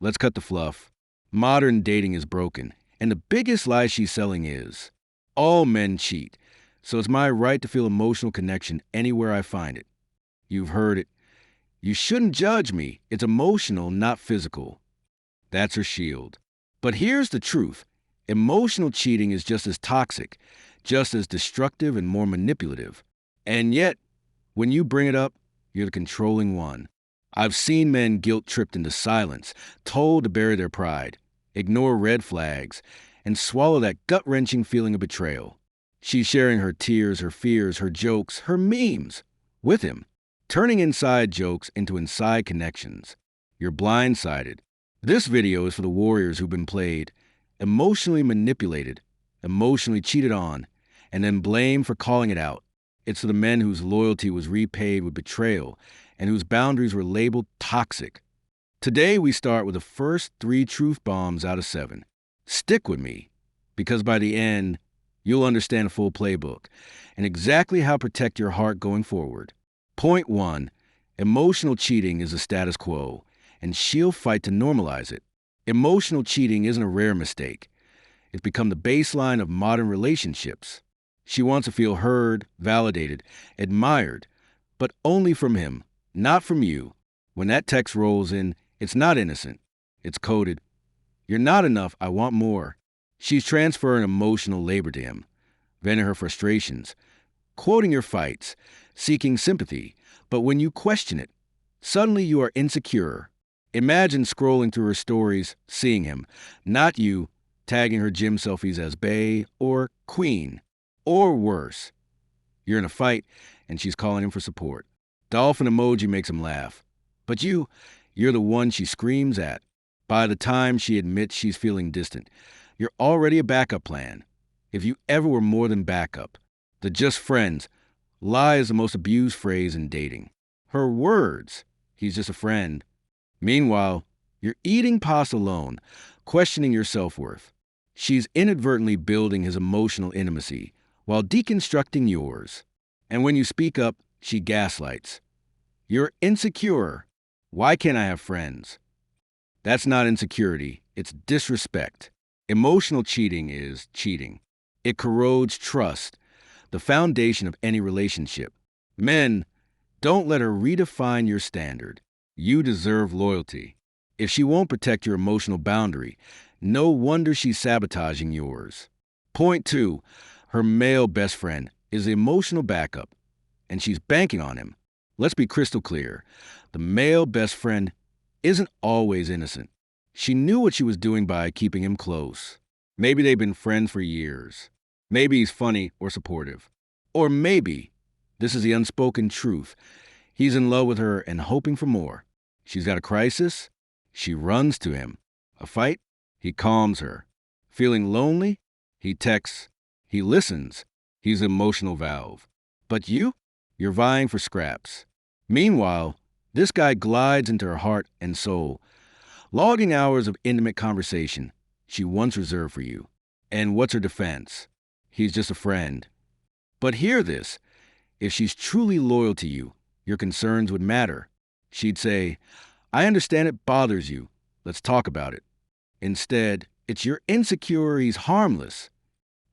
Let's cut the fluff. Modern dating is broken, and the biggest lie she's selling is all men cheat, so it's my right to feel emotional connection anywhere I find it. You've heard it. You shouldn't judge me. It's emotional, not physical. That's her shield. But here's the truth. Emotional cheating is just as toxic, just as destructive and more manipulative. And yet, when you bring it up, you're the controlling one. I've seen men guilt-tripped into silence, told to bury their pride, ignore red flags, and swallow that gut-wrenching feeling of betrayal. She's sharing her tears, her fears, her jokes, her memes with him, turning inside jokes into inside connections. You're blindsided. This video is for the warriors who've been played, emotionally manipulated, emotionally cheated on, and then blamed for calling it out. It's for the men whose loyalty was repaid with betrayal and whose boundaries were labeled toxic. Today we start with the first 3 truth bombs out of 7. Stick with me, because by the end, you'll understand a full playbook and exactly how to protect your heart going forward. Point 1. Emotional cheating is the status quo, and she'll fight to normalize it. Emotional cheating isn't a rare mistake. It's become the baseline of modern relationships. She wants to feel heard, validated, admired, but only from him, not from you. When that text rolls in, it's not innocent. It's coded. You're not enough, I want more. She's transferring emotional labor to him, venting her frustrations, quoting your fights, seeking sympathy. But when you question it, suddenly you are insecure. Imagine scrolling through her stories, seeing him, not you, tagging her gym selfies as bae or queen. Or worse, you're in a fight and she's calling him for support. Dolphin emoji makes him laugh. But you're the one she screams at. By the time she admits she's feeling distant, you're already a backup plan. If you ever were more than backup, the just friends lie is the most abused phrase in dating. Her words, he's just a friend. Meanwhile, you're eating pasta alone, questioning your self-worth. She's inadvertently building his emotional intimacy while deconstructing yours. And when you speak up, she gaslights. You're insecure. Why can't I have friends? That's not insecurity, it's disrespect. Emotional cheating is cheating. It corrodes trust, the foundation of any relationship. Men, don't let her redefine your standard. You deserve loyalty. If she won't protect your emotional boundary, no wonder she's sabotaging yours. Point 2. Her male best friend is the emotional backup, and she's banking on him. Let's be crystal clear. The male best friend isn't always innocent. She knew what she was doing by keeping him close. Maybe they've been friends for years. Maybe he's funny or supportive. Or maybe, this is the unspoken truth, he's in love with her and hoping for more. She's got a crisis, she runs to him. A fight, he calms her. Feeling lonely, he texts. He listens. He's an emotional valve. But you're vying for scraps. Meanwhile, this guy glides into her heart and soul, logging hours of intimate conversation she once reserved for you. And what's her defense? He's just a friend. But hear this. If she's truly loyal to you, your concerns would matter. She'd say, I understand it bothers you. Let's talk about it. Instead, it's you're insecure, he's harmless.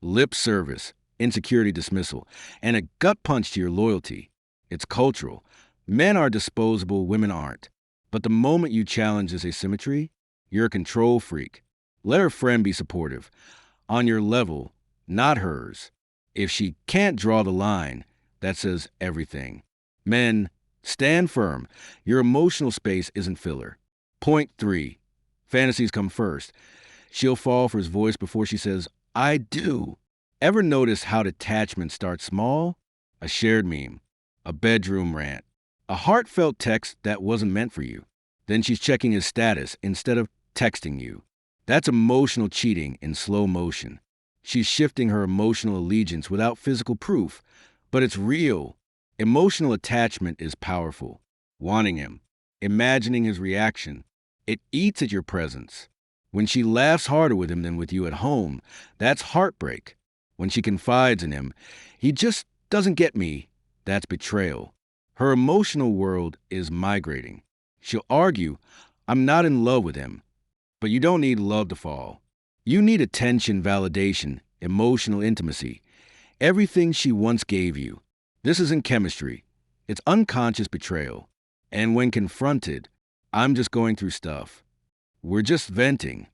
Lip service, insecurity dismissal, and a gut punch to your loyalty. It's cultural. Men are disposable, women aren't. But the moment you challenge this asymmetry, you're a control freak. Let her friend be supportive, on your level, not hers. If she can't draw the line, that says everything. Men, stand firm. Your emotional space isn't filler. Point 3. Fantasies come first. She'll fall for his voice before she says, I do. Ever notice how detachment starts small? A shared meme, a bedroom rant, a heartfelt text that wasn't meant for you. Then she's checking his status instead of texting you. That's emotional cheating in slow motion. She's shifting her emotional allegiance without physical proof, but it's real. Emotional attachment is powerful. Wanting him, imagining his reaction, it eats at your presence. When she laughs harder with him than with you at home, that's heartbreak. When she confides in him, he just doesn't get me, that's betrayal. Her emotional world is migrating. She'll argue, I'm not in love with him, But you don't need love to fall. You need attention, validation, emotional intimacy. Everything she once gave you. This isn't chemistry. It's unconscious betrayal. And when confronted, I'm just going through stuff. We're just venting.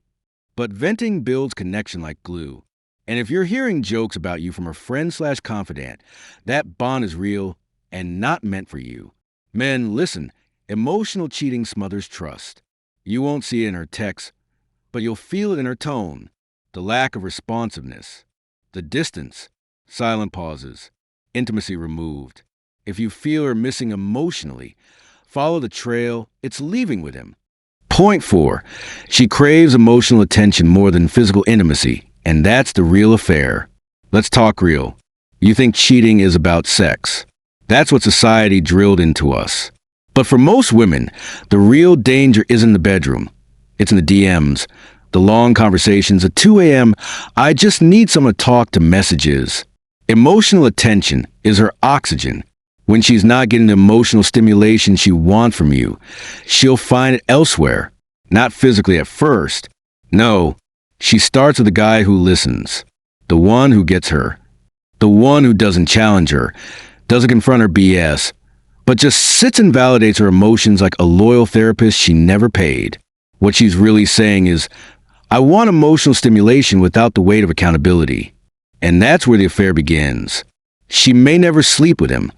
But venting builds connection like glue. And if you're hearing jokes about you from a friend/confidant, that bond is real and not meant for you. Men, listen, emotional cheating smothers trust. You won't see it in her texts, but you'll feel it in her tone, the lack of responsiveness, the distance, silent pauses, intimacy removed. If you feel her missing emotionally, follow the trail, it's leaving with him. Point 4. She craves emotional attention more than physical intimacy, and that's the real affair. Let's talk real. You think cheating is about sex. That's what society drilled into us. But for most women, the real danger isn't in the bedroom. It's in the DMs, the long conversations at 2 a.m. I just need someone to talk to messages. Emotional attention is her oxygen. When she's not getting the emotional stimulation she wants from you, she'll find it elsewhere, not physically at first. No, she starts with the guy who listens, the one who gets her, the one who doesn't challenge her, doesn't confront her BS, but just sits and validates her emotions like a loyal therapist she never paid. What she's really saying is, I want emotional stimulation without the weight of accountability. And that's where the affair begins. She may never sleep with him,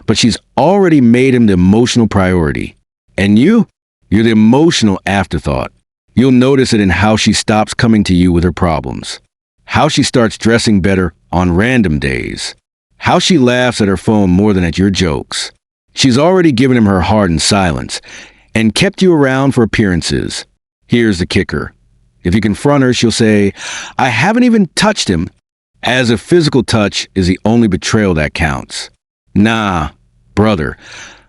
but she's already made him the emotional priority. And you're the emotional afterthought. You'll notice it in how she stops coming to you with her problems, how she starts dressing better on random days, how she laughs at her phone more than at your jokes. She's already given him her heart in silence and kept you around for appearances. Here's the kicker. If you confront her, she'll say, I haven't even touched him, as if physical touch is the only betrayal that counts. Nah, brother.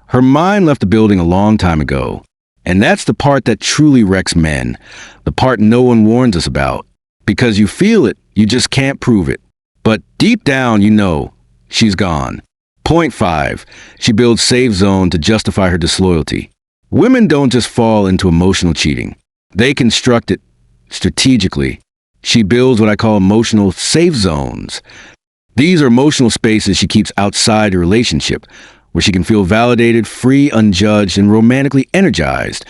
Her mind left the building a long time ago. And that's the part that truly wrecks men, the part no one warns us about. Because you feel it, you just can't prove it. But deep down, you know, she's gone. Point 5. She builds safe zone to justify her disloyalty. Women don't just fall into emotional cheating. They construct it strategically. She builds what I call emotional safe zones. These are emotional spaces she keeps outside the relationship, where she can feel validated, free, unjudged, and romantically energized,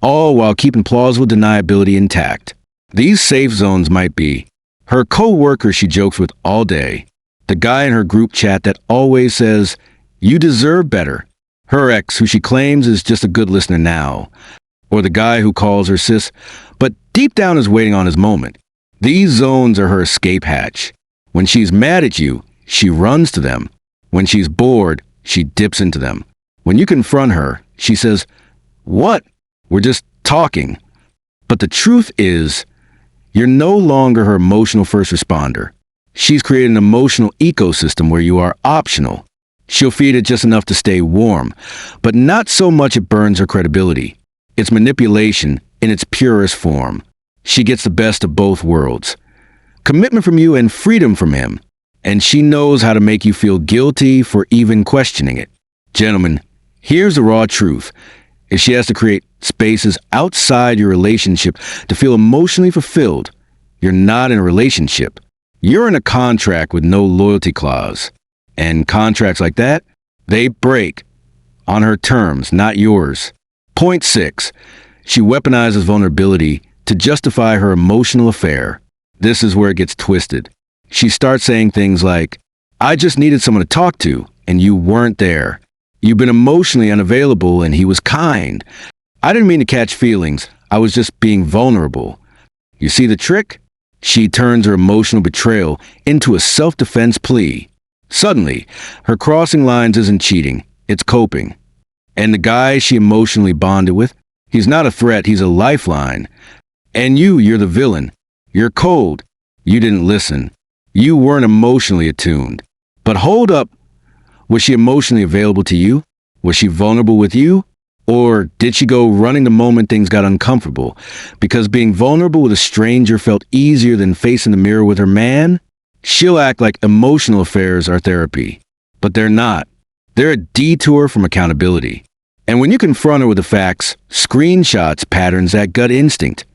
all while keeping plausible deniability intact. These safe zones might be her co-worker she jokes with all day, the guy in her group chat that always says, you deserve better, her ex who she claims is just a good listener now, or the guy who calls her sis, but deep down is waiting on his moment. These zones are her escape hatch. When she's mad at you, she runs to them. When she's bored, she dips into them. When you confront her, she says, what? We're just talking. But the truth is, you're no longer her emotional first responder. She's created an emotional ecosystem where you are optional. She'll feed it just enough to stay warm, but not so much it burns her credibility. It's manipulation in its purest form. She gets the best of both worlds. Commitment from you and freedom from him. And she knows how to make you feel guilty for even questioning it. Gentlemen, here's the raw truth. If she has to create spaces outside your relationship to feel emotionally fulfilled, you're not in a relationship. You're in a contract with no loyalty clause. And contracts like that, they break on her terms, not yours. Point 6. She weaponizes vulnerability to justify her emotional affair. This is where it gets twisted. She starts saying things like, I just needed someone to talk to, and you weren't there. You've been emotionally unavailable, and he was kind. I didn't mean to catch feelings. I was just being vulnerable. You see the trick? She turns her emotional betrayal into a self-defense plea. Suddenly, her crossing lines isn't cheating, it's coping. And the guy she emotionally bonded with, he's not a threat, he's a lifeline. And you're the villain. You're cold. You didn't listen. You weren't emotionally attuned. But hold up. Was she emotionally available to you? Was she vulnerable with you? Or did she go running the moment things got uncomfortable? Because being vulnerable with a stranger felt easier than facing the mirror with her man? She'll act like emotional affairs are therapy. But they're not. They're a detour from accountability. And when you confront her with the facts, screenshots, patterns, that gut instinct,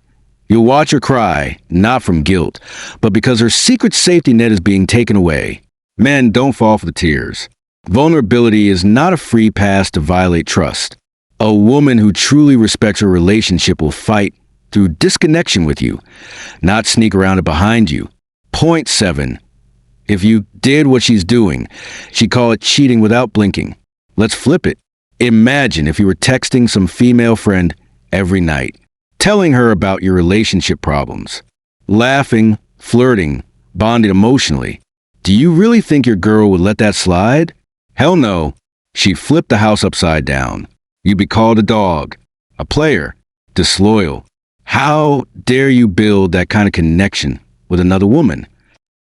You'll watch her cry, not from guilt, but because her secret safety net is being taken away. Men, don't fall for the tears. Vulnerability is not a free pass to violate trust. A woman who truly respects her relationship will fight through disconnection with you, not sneak around it behind you. Point 7. If you did what she's doing, she'd call it cheating without blinking. Let's flip it. Imagine if you were texting some female friend every night, telling her about your relationship problems, laughing, flirting, bonding emotionally. Do you really think your girl would let that slide? Hell no. She'd flip the house upside down. You'd be called a dog, a player, disloyal. How dare you build that kind of connection with another woman?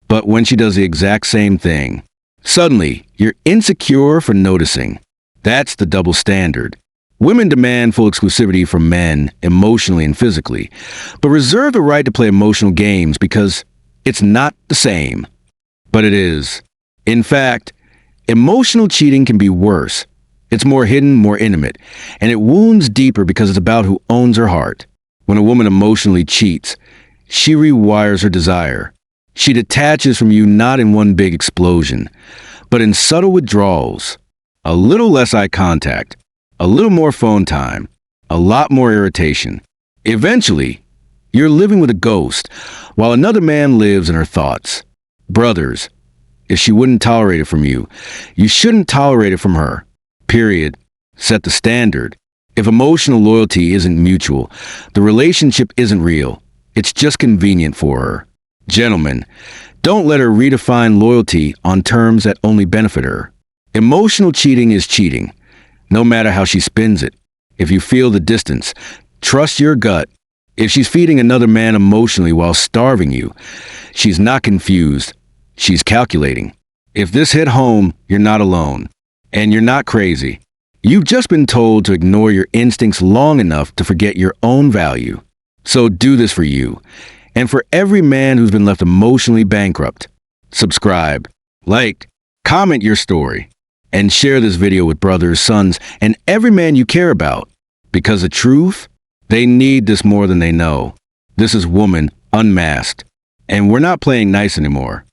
But when she does the exact same thing, suddenly you're insecure for noticing. That's the double standard. Women demand full exclusivity from men, emotionally and physically, but reserve the right to play emotional games because it's not the same. But it is. In fact, emotional cheating can be worse. It's more hidden, more intimate, and it wounds deeper because it's about who owns her heart. When a woman emotionally cheats, she rewires her desire. She detaches from you not in one big explosion, but in subtle withdrawals. A little less eye contact, a little more phone time, a lot more irritation. Eventually, you're living with a ghost, while another man lives in her thoughts. Brothers, if she wouldn't tolerate it from you, you shouldn't tolerate it from her. Period. Set the standard. If emotional loyalty isn't mutual, the relationship isn't real. It's just convenient for her. Gentlemen, don't let her redefine loyalty on terms that only benefit her. Emotional cheating is cheating, no matter how she spins it. If you feel the distance, trust your gut. If she's feeding another man emotionally while starving you, she's not confused. She's calculating. If this hit home, you're not alone. And you're not crazy. You've just been told to ignore your instincts long enough to forget your own value. So do this for you, and for every man who's been left emotionally bankrupt. Subscribe, like, comment your story, and share this video with brothers, sons, and every man you care about. Because the truth, they need this more than they know. This is Woman Unmasked, and we're not playing nice anymore.